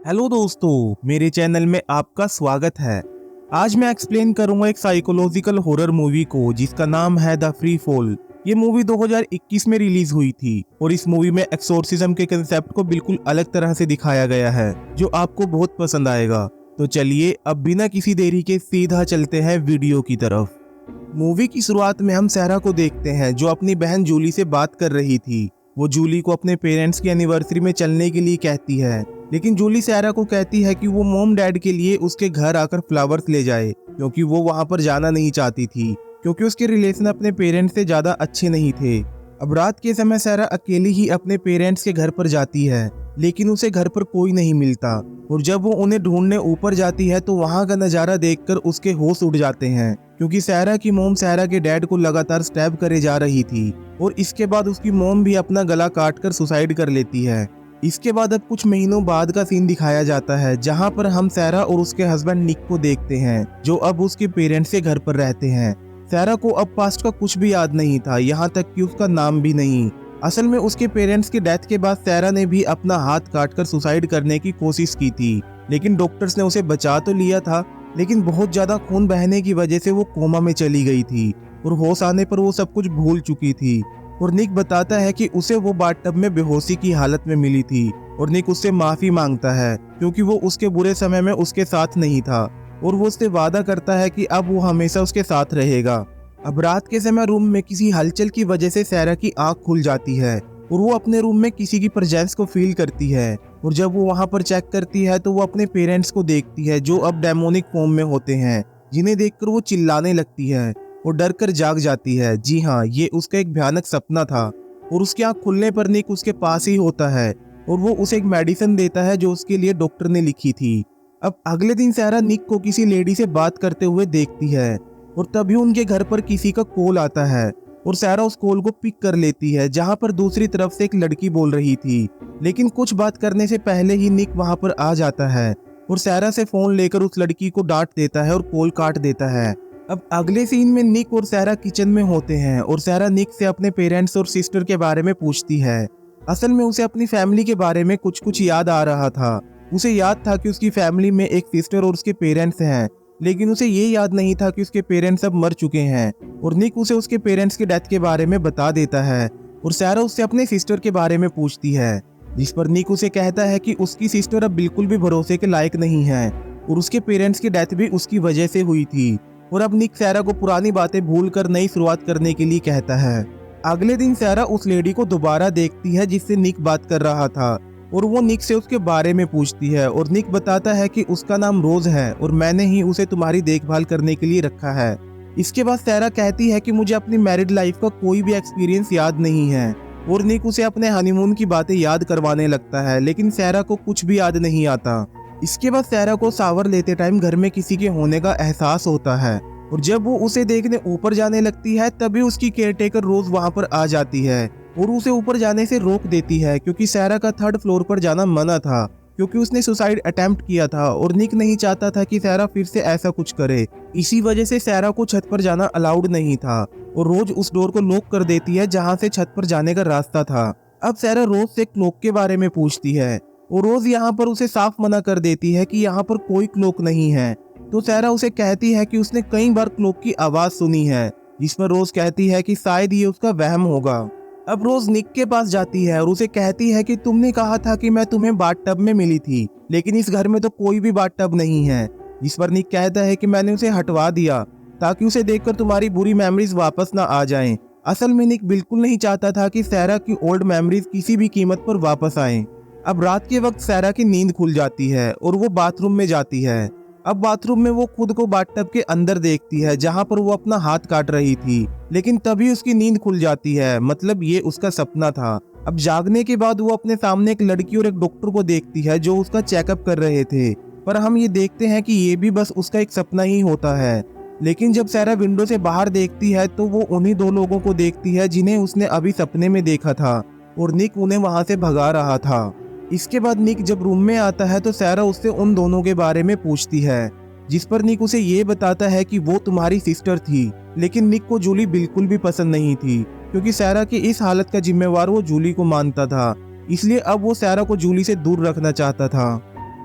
Hello दोस्तों, मेरे channel में आपका स्वागत है। आज मैं एक्सप्लेन करूंगा एक साइकोलॉजिकल हॉरर मूवी को जिसका नाम है द फ्री फॉल। ये मूवी 2021 में रिलीज हुई थी और इस मूवी में एक्सोर्सिज्म के कंसेप्ट को बिल्कुल अलग तरह से दिखाया गया है जो आपको बहुत पसंद आएगा। तो चलिए अब बिना किसी देरी के सीधा चलते हैं वीडियो की तरफ। मूवी की शुरुआत में हम सहरा को देखते हैं जो अपनी बहन जूली से बात कर रही थी। वो जूली को अपने पेरेंट्स की एनिवर्सरी में चलने के लिए कहती है, लेकिन जूली सहरा को कहती है कि वो मॉम डैड के लिए उसके घर आकर फ्लावर्स ले जाए क्योंकि वो वहां पर जाना नहीं चाहती थी क्योंकि उसके रिलेशन अपने पेरेंट्स से ज्यादा अच्छे नहीं थे। अब रात के समय सहरा अकेली ही अपने पेरेंट्स के घर पर जाती है, लेकिन उसे घर पर कोई नहीं मिलता और जब वो उन्हें ढूंढने ऊपर जाती है तो वहां का नजारा देखकर उसके होश उड़ जाते हैं क्योंकि सहरा की मोम सहरा के डैड को लगातार स्टैब करे जा रही थी और इसके बाद उसकी मोम भी अपना गला काटकर सुसाइड कर लेती है। इसके बाद अब कुछ महीनों बाद का सीन दिखाया जाता है जहां पर हम सहरा और उसके हस्बैंड निक को देखते हैं जो अब उसके पेरेंट्स के घर पर रहते हैं। सहरा को अब पास्ट का कुछ भी याद नहीं था, यहाँ तक कि उसका नाम भी नहीं। असल में उसके पेरेंट्स की डेथ के बाद सहरा ने भी अपना हाथ काटकर सुसाइड करने की कोशिश की थी, लेकिन डॉक्टर्स ने उसे बचा तो लिया था, लेकिन बहुत ज्यादा खून बहने की वजह से वो कोमा में चली गई थी और होश आने पर वो सब कुछ भूल चुकी थी। और निक बताता है कि उसे वो बाथटब में बेहोशी की हालत में मिली थी और निक उससे माफी मांगता है क्योंकि वो उसके बुरे समय में उसके साथ नहीं था और वो उससे वादा करता है कि अब वो हमेशा उसके साथ रहेगा। अब रात के समय रूम में किसी हलचल की वजह से सहरा की आंख खुल जाती है और वो अपने रूम में किसी की प्रेजेंस को फील करती है और जब वो वहां पर चेक करती है तो वो अपने पेरेंट्स को देखती है जो अब डेमोनिक फॉर्म में होते हैं, जिन्हें देखकर वो चिल्लाने लगती है और डर कर जाग जाती है। जी हाँ, ये उसका एक भयानक सपना था और उसकी आंख खुलने पर निक उसके पास ही होता है और वो उसे एक मेडिसिन देता है जो उसके लिए डॉक्टर ने लिखी थी। अब अगले दिन सहरा निक को किसी लेडी से बात करते हुए देखती है और तभी उनके घर पर किसी का कॉल आता है और सहरा उस कॉल को पिक कर लेती है जहां पर दूसरी तरफ से एक लड़की बोल रही थी, लेकिन कुछ बात करने से पहले ही निक वहां पर आ जाता है और सहरा से फोन लेकर उस लड़की को डांट देता है और कॉल काट देता है। अब अगले सीन में निक और सहरा किचन में होते हैं और सहरा निक से अपने पेरेंट्स और सिस्टर के बारे में पूछती है। असल में उसे अपनी फैमिली के बारे में कुछ याद आ रहा था। उसे याद था कि उसकी फैमिली में एक सिस्टर और उसके पेरेंट्स हैं, लेकिन उसे ये याद नहीं था कि उसके पेरेंट्स अब मर चुके हैं और निक उसे उसके पेरेंट्स की डेथ के बारे में बता देता है और सहरा उससे अपने सिस्टर के बारे में पूछती है, जिस पर निक उसे कहता है कि उसकी सिस्टर अब बिल्कुल भी भरोसे के लायक नहीं है और उसके पेरेंट्स की डेथ भी उसकी वजह से हुई थी। और अब निक सहरा को पुरानी बातें भूलकर नई शुरुआत करने के लिए कहता है। अगले दिन सहरा उस लेडी को दोबारा देखती है जिससे निक बात कर रहा था और वो निक से उसके बारे में पूछती है और निक बताता है कि उसका नाम रोज है और मैंने ही उसे तुम्हारी देखभाल करने के लिए रखा है। इसके बाद सहरा कहती है कि मुझे अपनी मैरिड लाइफ का कोई भी एक्सपीरियंस याद नहीं है और निक उसे अपने हनीमून की बातें याद करवाने लगता है, लेकिन सहरा को कुछ भी याद नहीं आता। इसके बाद सहरा को शावर लेते टाइम घर में किसी के होने का एहसास होता है और जब वो उसे देखने ऊपर जाने लगती है तभी उसकी केयरटेकर रोज वहां पर आ जाती है और उसे ऊपर जाने से रोक देती है क्योंकि सहरा का थर्ड फ्लोर पर जाना मना था क्योंकि उसने सुसाइड अटेम्प्ट किया था और निक नहीं चाहता था कि सहरा फिर से ऐसा कुछ करे। इसी वजह से सहरा को छत पर जाना अलाउड नहीं था और रोज उस डोर को लॉक कर देती है जहां से छत पर जाने का रास्ता था। अब सहरा रोज से क्लॉक के बारे में पूछती है और रोज यहाँ पर उसे साफ मना कर देती है कि यहाँ पर कोई क्लॉक नहीं है। तो सहरा उसे कहती है कि उसने कई बार क्लॉक की आवाज सुनी है, जिस पर रोज कहती है कि शायद ये उसका वहम होगा। अब रोज निक के पास जाती है और उसे कहती है कि तुमने कहा था कि मैं तुम्हें बाथटब में मिली थी, लेकिन इस घर में तो कोई भी बाथटब नहीं है। जिस पर निक कहता है कि मैंने उसे हटवा दिया ताकि उसे देखकर तुम्हारी बुरी मेमोरीज वापस ना आ जाएं। असल में निक बिल्कुल नहीं चाहता था कि सहरा की ओल्ड मेमोरीज किसी भी कीमत पर वापस आएं। अब रात के वक्त सहरा की नींद खुल जाती है और वो बाथरूम में जाती है। अब बाथरूम में वो खुद को बाथटब के अंदर देखती है जहां पर वो अपना हाथ काट रही थी, लेकिन तभी उसकी नींद खुल जाती है, मतलब ये उसका सपना था। अब जागने के बाद वो अपने सामने एक लड़की और एक डॉक्टर को देखती है जो उसका चेकअप कर रहे थे, पर हम ये देखते हैं कि ये भी बस उसका एक सपना ही होता है। लेकिन जब सहरा विंडो से बाहर देखती है तो वो उन्हीं दो लोगों को देखती है जिन्हें उसने अभी सपने में देखा था और निक उन्हें वहां से भगा रहा था। इसके बाद निक जब रूम में आता है तो सहरा उससे उन दोनों के बारे में पूछती है, जिस पर निक उसे ये बताता है कि वो तुम्हारी सिस्टर थी। लेकिन निक को जूली बिल्कुल भी पसंद नहीं थी क्योंकि सहरा की इस हालत का जिम्मेवार वो जूली को मानता था, इसलिए अब वो सहरा को जूली से दूर रखना चाहता था।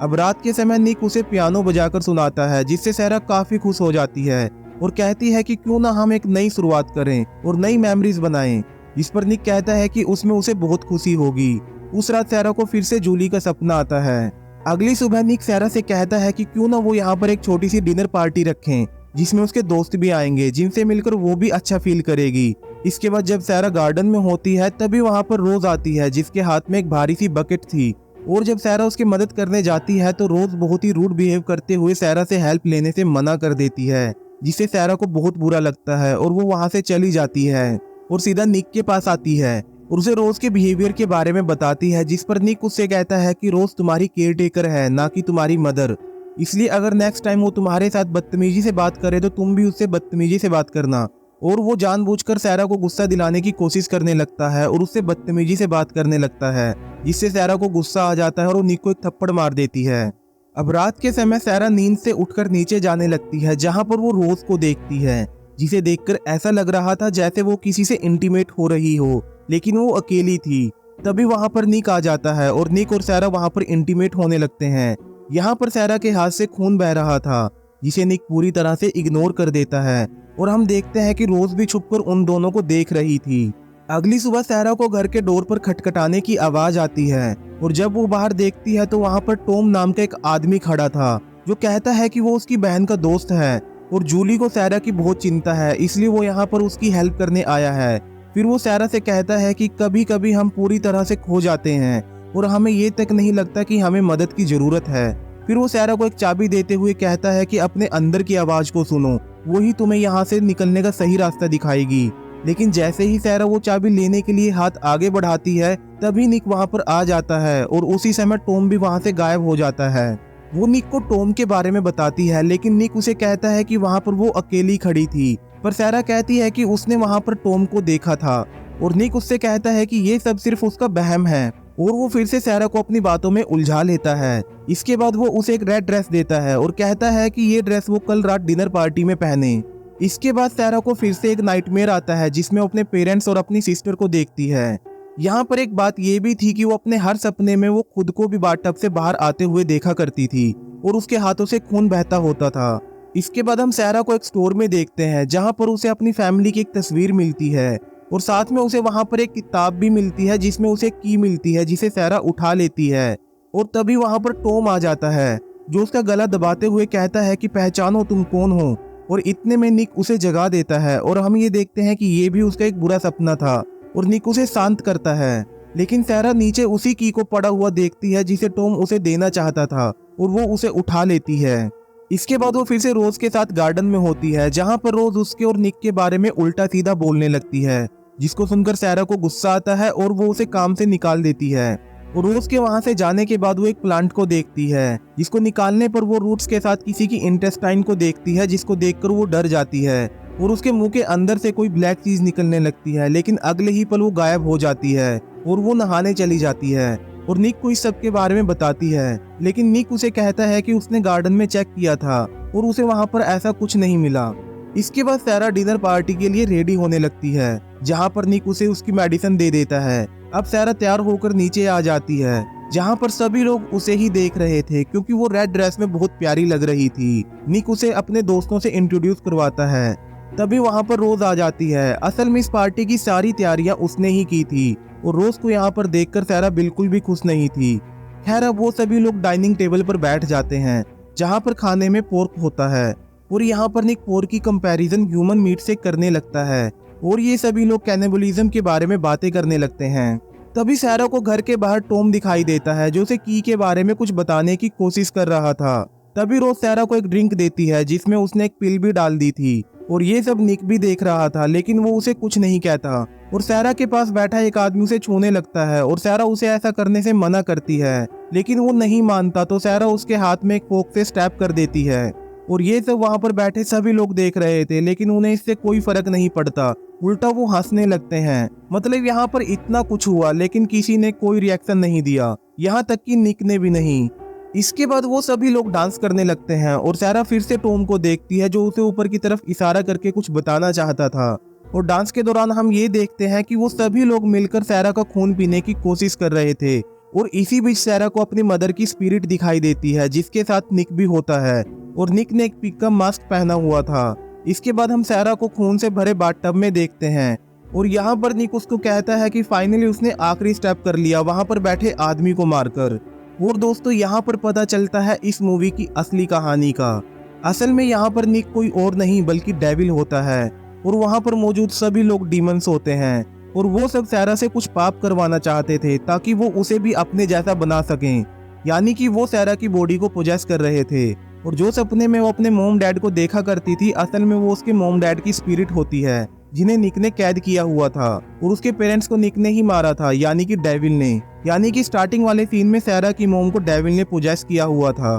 अब रात के समय निक उसे पियानो बजाकर सुनाता है, जिससे सारा काफी खुश हो जाती है और कहती है कि क्यों ना हम एक नई शुरुआत करें और नई मेमोरीज बनाएं। जिस पर निक कहता है कि उसमें उसे बहुत खुशी होगी। उस रात सारा को फिर से जूली का सपना आता है। अगली सुबह निक सारा से कहता है कि क्यों ना वो यहाँ पर एक छोटी सी डिनर पार्टी रखें, जिसमें उसके दोस्त भी आएंगे, जिनसे मिलकर वो भी अच्छा फील करेगी। इसके बाद जब सारा गार्डन में होती है तभी वहाँ पर रोज आती है, जिसके हाथ में एक भारी सी बकेट थी। और जब सारा उसकी मदद करने जाती है तो रोज बहुत ही रूड बिहेव करते हुए सारा से हेल्प लेने से मना कर देती है, जिससे सारा को बहुत बुरा लगता है और वो वहाँ से चली जाती है और सीधा निक के पास आती है और उसे रोज के बिहेवियर के बारे में बताती है। जिस पर निक उससे कहता है कि रोज तुम्हारी केयर टेकर है, ना कि तुम्हारी मदर, इसलिए अगर नेक्स्ट टाइम वो तुम्हारे साथ बदतमीजी से बात करे तो तुम भी उससे बदतमीजी से बात करना। और वो जानबूझकर सारा को गुस्सा दिलाने की कोशिश करने लगता है और उससे बदतमीजी से बात करने लगता है, जिससे सारा को गुस्सा आ जाता है और वो निक को एक थप्पड़ मार देती है। अब रात के समय सारा नींद से उठकर नीचे जाने लगती है, जहाँ पर वो रोज को देखती है, जिसे देखकर ऐसा लग रहा था जैसे वो किसी से इंटीमेट हो रही हो, लेकिन वो अकेली थी। तभी वहाँ पर निक आ जाता है और निक और सारा वहाँ पर इंटीमेट होने लगते हैं। यहाँ पर सारा के हाथ से खून बह रहा था, जिसे निक पूरी तरह से इग्नोर कर देता है और हम देखते हैं कि रोज भी छुपकर उन दोनों को देख रही थी। अगली सुबह सारा को घर के डोर पर खटखटाने की आवाज आती है और जब वो बाहर देखती है तो वहाँ पर टॉम नाम का एक आदमी खड़ा था, जो कहता है कि वो उसकी बहन का दोस्त है और जूली को सारा की बहुत चिंता है, इसलिए वो यहाँ पर उसकी हेल्प करने आया है। फिर वो सारा से कहता है कि कभी कभी हम पूरी तरह से खो जाते हैं और हमें ये तक नहीं लगता कि हमें मदद की जरूरत है। फिर वो सारा को एक चाबी देते हुए कहता है कि अपने अंदर की आवाज को सुनो, वही तुम्हें यहाँ से निकलने का सही रास्ता दिखाएगी। लेकिन जैसे ही सारा वो चाबी लेने के लिए हाथ आगे बढ़ाती है तभी निक वहाँ पर आ जाता है और उसी समय टॉम भी वहाँ से गायब हो जाता है। वो निक को टॉम के बारे में बताती है, लेकिन निक उसे कहता है कि वहाँ पर वो अकेली खड़ी थी, पर सारा कहती है कि उसने वहाँ पर टॉम को देखा था और निक उससे कहता है कि ये सब सिर्फ उसका वहम है और वो फिर से सारा को अपनी बातों में उलझा लेता है। इसके बाद वो उसे एक रेड ड्रेस देता है और कहता है कि ये ड्रेस वो कल रात डिनर पार्टी में पहने। इसके बाद सारा को फिर से एक नाइटमेयर आता है, जिसमें अपने पेरेंट्स और अपनी सिस्टर को देखती है। यहाँ पर एक बात ये भी थी कि वो अपने हर सपने में वो खुद को भी बाथटब से बाहर आते हुए देखा करती थी और उसके हाथों से खून बहता होता था। इसके बाद हम सारा को एक स्टोर में देखते हैं, जहाँ पर उसे अपनी फैमिली की एक तस्वीर मिलती है और साथ में उसे वहाँ पर एक किताब भी मिलती है, जिसमें उसे की मिलती है, जिसे सारा उठा लेती है। और तभी वहाँ पर टॉम आ जाता है, जो उसका गला दबाते हुए कहता है कि पहचानो तुम कौन हो। और इतने में निक उसे जगा देता है और हम ये देखते हैं कि ये भी उसका एक बुरा सपना था और निक उसे शांत करता है। लेकिन सारा नीचे उसी की को पड़ा हुआ देखती है, जिसे टॉम उसे देना चाहता था, और वो उसे उठा लेती है। इसके बाद वो फिर से रोज के साथ गार्डन में होती है, जहाँ पर रोज उसके और निक के बारे में उल्टा सीधा बोलने लगती है, जिसको सुनकर सारा को गुस्सा आता है और वो उसे काम से निकाल देती है। और रोज के वहां से जाने के बाद वो एक प्लांट को देखती है, जिसको निकालने पर वो रूट्स के साथ किसी की इंटेस्टाइन को देखती है, जिसको देखकर वो डर जाती है और उसके मुंह के अंदर से कोई ब्लैक चीज निकलने लगती है। लेकिन अगले ही पल वो गायब हो जाती है और वो नहाने चली जाती है और निक को इस सब के बारे में बताती है। लेकिन निक उसे कहता है कि उसने गार्डन में चेक किया था और उसे वहां पर ऐसा कुछ नहीं मिला। इसके बाद सारा डिनर पार्टी के लिए रेडी होने लगती है, जहाँ पर निक उसे उसकी मेडिसिन दे देता है। अब सारा तैयार होकर नीचे आ जाती है, जहाँ पर सभी लोग उसे ही देख रहे थे, क्योंकि वो रेड ड्रेस में बहुत प्यारी लग रही थी। निक उसे अपने दोस्तों से इंट्रोड्यूस करवाता है। तभी वहाँ पर रोज आ जाती है। असल में इस पार्टी की सारी तैयारियां उसने ही की थी और रोज को यहाँ पर देखकर सारा बिल्कुल भी खुश नहीं थी। खैर, अब वो सभी लोग डाइनिंग टेबल पर बैठ जाते हैं, जहाँ पर खाने में पोर्क होता है और यहाँ पर निक पोर्क की कंपैरिजन ह्यूमन मीट से करने लगता है और ये सभी लोग कैनिबलिज्म के बारे में बातें करने लगते हैं। तभी सारा को घर के बाहर टॉम दिखाई देता है, जो उसे की के बारे में कुछ बताने की कोशिश कर रहा था। तभी रोज सारा को एक ड्रिंक देती है, जिसमें उसने एक पिल भी डाल दी थी और ये सब निक भी देख रहा था, लेकिन वो उसे कुछ नहीं कहता। और सारा के पास बैठा एक आदमी उसे छूने लगता है और सारा उसे ऐसा करने से मना करती है, लेकिन वो नहीं मानता, तो सारा उसके हाथ में एक फोक से स्टैब कर देती है। और ये सब वहाँ पर बैठे सभी लोग देख रहे थे, लेकिन उन्हें इससे कोई फर्क नहीं पड़ता, उल्टा वो हंसने लगते हैं। मतलब यहाँ पर इतना कुछ हुआ, लेकिन किसी ने कोई रिएक्शन नहीं दिया, यहाँ तक कि निक ने भी नहीं। इसके बाद वो सभी लोग डांस करने लगते हैं और सारा फिर से टॉम को देखती है, जो उसे ऊपर की तरफ इशारा करके कुछ बताना चाहता था। और डांस के दौरान हम ये देखते हैं कि वो सभी लोग मिलकर सारा का खून पीने की कोशिश कर रहे थे और इसी बीच सैरा को अपनी मदर की स्पिरिट दिखाई देती है जिसके साथ निक भी होता है और निक ने एक पिग का मास्क पहना हुआ था। इसके बाद हम सैरा को खून से भरे बाथटब में देखते हैं और यहाँ पर निक उसको कहता है कि फाइनली उसने आखिरी स्टेप कर लिया वहां पर बैठे आदमी को मारकर। और दोस्तों यहाँ पर पता चलता है इस मूवी की असली कहानी का। असल में यहाँ पर निक कोई और नहीं बल्कि डेविल होता है और वहां पर मौजूद सभी लोग डीमंस होते हैं और वो सब सैरा से कुछ पाप करवाना चाहते थे ताकि वो उसे भी अपने जैसा बना सकें। यानी कि वो सैरा की बॉडी को पोजेस कर रहे थे और जो सपने में वो अपने मॉम डैड को देखा करती थी असल में वो उसके मॉम डैड की स्पिरिट होती है जिन्हें निक ने कैद किया हुआ था और उसके पेरेंट्स को निक ने ही मारा था यानी कि डेविल ने। यानी कि स्टार्टिंग वाले सीन में सैरा की मॉम को डेविल ने पोजेस किया हुआ था।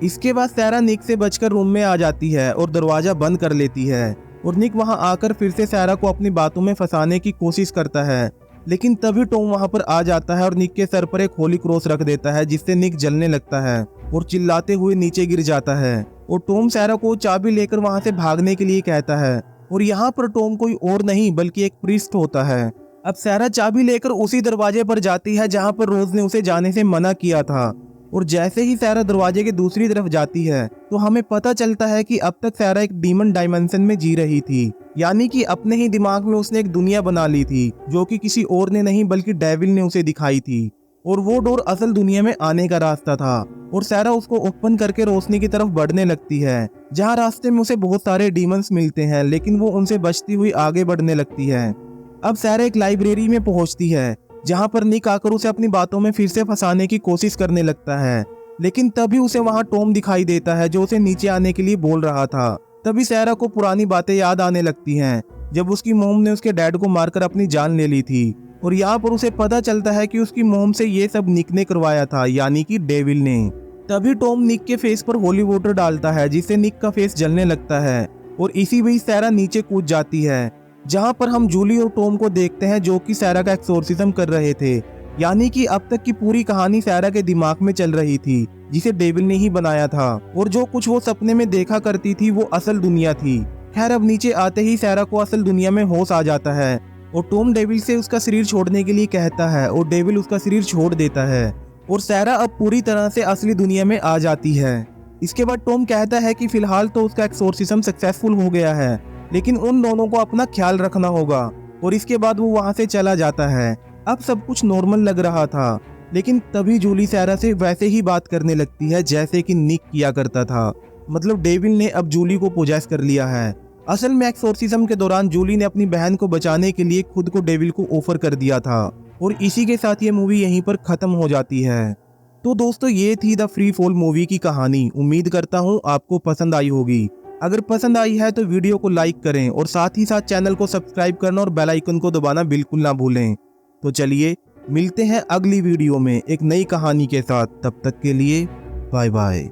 इसके बाद सैरा निक से बचकर रूम में आ जाती है और दरवाजा बंद कर लेती है और निक वहां आकर फिर से सैरा को अपनी बातों में फंसाने की कोशिश करता है। लेकिन तभी टॉम वहां पर आ जाता है और निक के सर पर एक होली क्रॉस रख देता है जिससे निक जलने लगता है और चिल्लाते हुए नीचे गिर जाता है। और टॉम सैरा को चाबी लेकर वहां से भागने के लिए कहता है और यहाँ पर टॉम कोई और नहीं बल्कि एक प्रीस्ट होता है। अब सैरा चाबी लेकर उसी दरवाजे पर जाती है जहाँ पर रोज ने उसे जाने से मना किया था और जैसे ही सैरा दरवाजे के दूसरी तरफ जाती है तो हमें पता चलता है कि अब तक सैरा एक डीमन डायमेंशन में जी रही थी। यानी कि अपने ही दिमाग में उसने एक दुनिया बना ली थी जो कि किसी और ने नहीं बल्कि डेविल ने उसे दिखाई थी और वो डोर असल दुनिया में आने का रास्ता था। और सैरा उसको ओपन करके रोशनी की तरफ बढ़ने लगती है जहाँ रास्ते में उसे बहुत सारे डीमंस मिलते हैं लेकिन वो उनसे बचती हुई आगे बढ़ने लगती है। अब सैरा एक लाइब्रेरी में पहुंचती है जहां पर निक आकर उसे अपनी बातों में फिर से फंसाने की कोशिश करने लगता है। लेकिन तभी उसे वहां टॉम दिखाई देता है जो उसे नीचे आने के लिए बोल रहा था। तभी सैरा को पुरानी बातें याद आने लगती हैं जब उसकी मोम ने उसके डैड को मारकर अपनी जान ले ली थी और यहाँ पर उसे पता चलता है कि उसकी मोम से ये सब निक ने करवाया था यानी कि डेविल ने। तभी टॉम निक के फेस पर होली वाटर डालता है जिससे निक का फेस जलने लगता है और इसी बीच सैरा नीचे कूद जाती है जहां पर हम जूली और टॉम को देखते हैं जो कि सैरा का एक्सोर्सिज्म कर रहे थे। यानी कि अब तक की पूरी कहानी सैरा के दिमाग में चल रही थी जिसे डेविल ने ही बनाया था और जो कुछ वो सपने में देखा करती थी वो असल दुनिया थी। खैर अब नीचे आते ही सैरा को असल दुनिया में होश आ जाता है और टॉम डेविल से उसका शरीर छोड़ने के लिए कहता है और डेविल उसका शरीर छोड़ देता है और सैरा अब पूरी तरह से असली दुनिया में आ जाती है। इसके बाद टॉम कहता है कि फिलहाल तो उसका एक्सोर्सिज्म सक्सेसफुल हो गया है लेकिन उन दोनों को अपना ख्याल रखना होगा और इसके बाद वो वहां से चला जाता है। अब सब कुछ नॉर्मल लग रहा था लेकिन तभी जूली सैरा से वैसे ही बात करने लगती है जैसे कि निक किया करता था। मतलब डेविल ने अब जूली को पोजेस कर लिया है। असल में एक्सोर्सिज्म के दौरान जूली ने अपनी बहन को बचाने के लिए खुद को डेविल को ऑफर कर दिया था और इसी के साथ ये मूवी यहीं पर खत्म हो जाती है। तो दोस्तों ये थी द फ्री फॉल मूवी की कहानी। उम्मीद करता हूँ आपको पसंद आई होगी। अगर पसंद आई है तो वीडियो को लाइक करें और साथ ही साथ चैनल को सब्सक्राइब करना और बेल आइकन को दबाना बिल्कुल ना भूलें। तो चलिए मिलते हैं अगली वीडियो में एक नई कहानी के साथ। तब तक के लिए बाय बाय।